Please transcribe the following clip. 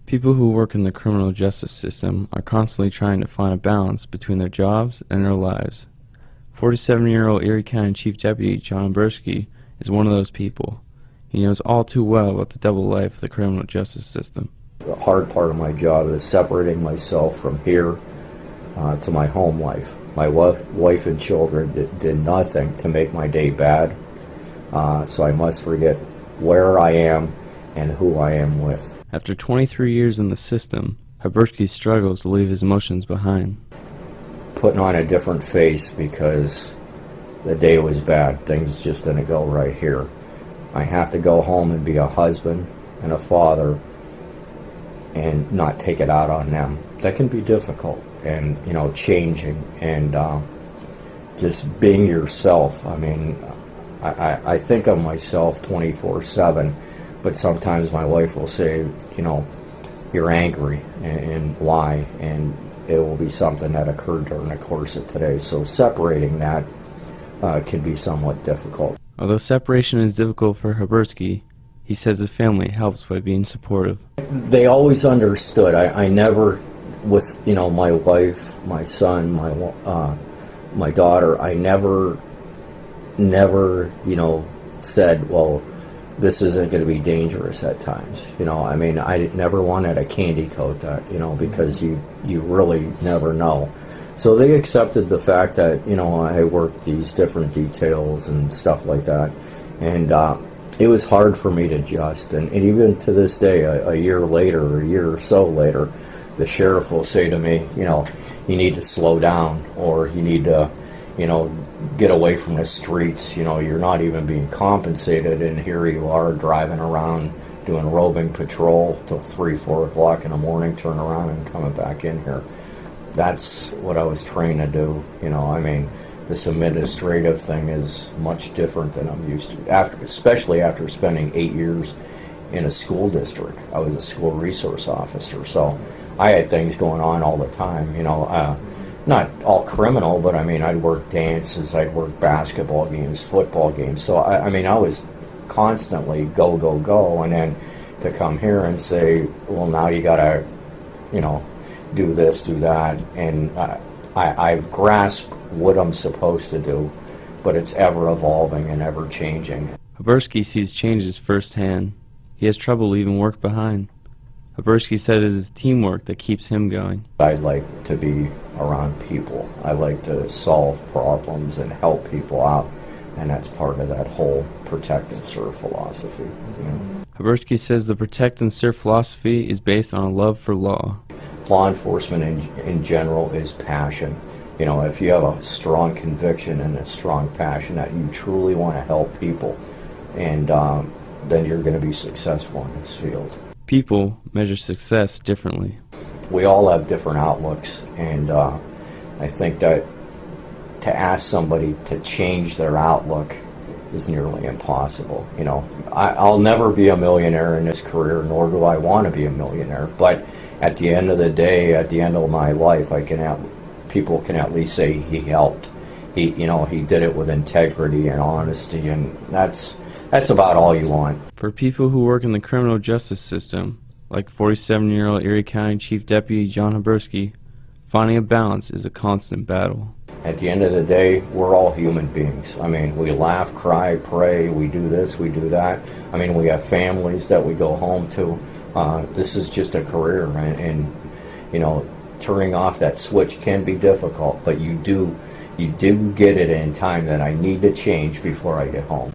People who work in the criminal justice system are constantly trying to find a balance between their jobs and their lives. 47-year-old Erie County Chief Deputy John Bursky is one of those people. He knows all too well about the double life of the criminal justice system. The hard part of my job is separating myself from here to my home life. My wife and children did nothing to make my day bad, so I must forget where I am and who I am with. After 23 years in the system, Habursky struggles to leave his emotions behind. Putting on a different face because the day was bad. Things just didn't go right here. I have to go home and be a husband and a father and not take it out on them. That can be difficult, and changing and just being yourself. I mean, I think of myself 24/7, but sometimes my wife will say, you're angry, and why? And it will be something that occurred during the course of today. So separating that can be somewhat difficult. Although separation is difficult for Habursky, he says his family helps by being supportive. They always understood. I never, with my wife, my son, my daughter, I never said, well, this isn't going to be dangerous at times. I mean, I never wanted a candy coat that, because you really never know. So they accepted the fact that, I worked these different details and stuff like that. And it was hard for me to adjust. And even to this day, a year later, or a year or so later, the sheriff will say to me, you need to slow down, or you need to, get away from the streets. You're not even being compensated, and here you are driving around doing roving patrol till 3, 4 o'clock in the morning, turn around and coming back in here. That's what I was trained to do. I mean, this administrative thing is much different than I'm used to, especially after spending 8 years in a school district. I was a school resource officer, so I had things going on all the time, not all criminal, but I mean, I'd work dances, I'd work basketball games, football games. So I was constantly go, go, go, and then to come here and say, well, now you gotta, do this, do that, and I've grasped what I'm supposed to do, but it's ever evolving and ever changing. Habursky sees changes firsthand. He has trouble leaving work behind. Habursky said it is his teamwork that keeps him going. I like to be around people. I like to solve problems and help people out, and that's part of that whole protect and serve philosophy. Habursky says the protect and serve philosophy is based on a love for law. Law enforcement in general is passion. If you have a strong conviction and a strong passion that you truly want to help people, and then you're going to be successful in this field. People measure success differently. We all have different outlooks, and I think that to ask somebody to change their outlook is nearly impossible. I'll never be a millionaire in this career, nor do I want to be a millionaire, but at the end of the day, at the end of my life, people can at least say he helped. He did it with integrity and honesty, and that's about all you want. For people who work in the criminal justice system, like 47-year-old Erie County Chief Deputy John Habursky, finding a balance is a constant battle. At the end of the day, we're all human beings. I mean, we laugh, cry, pray, we do this, we do that. I mean, we have families that we go home to. This is just a career, and turning off that switch can be difficult, but you do get it in time that I need to change before I get home.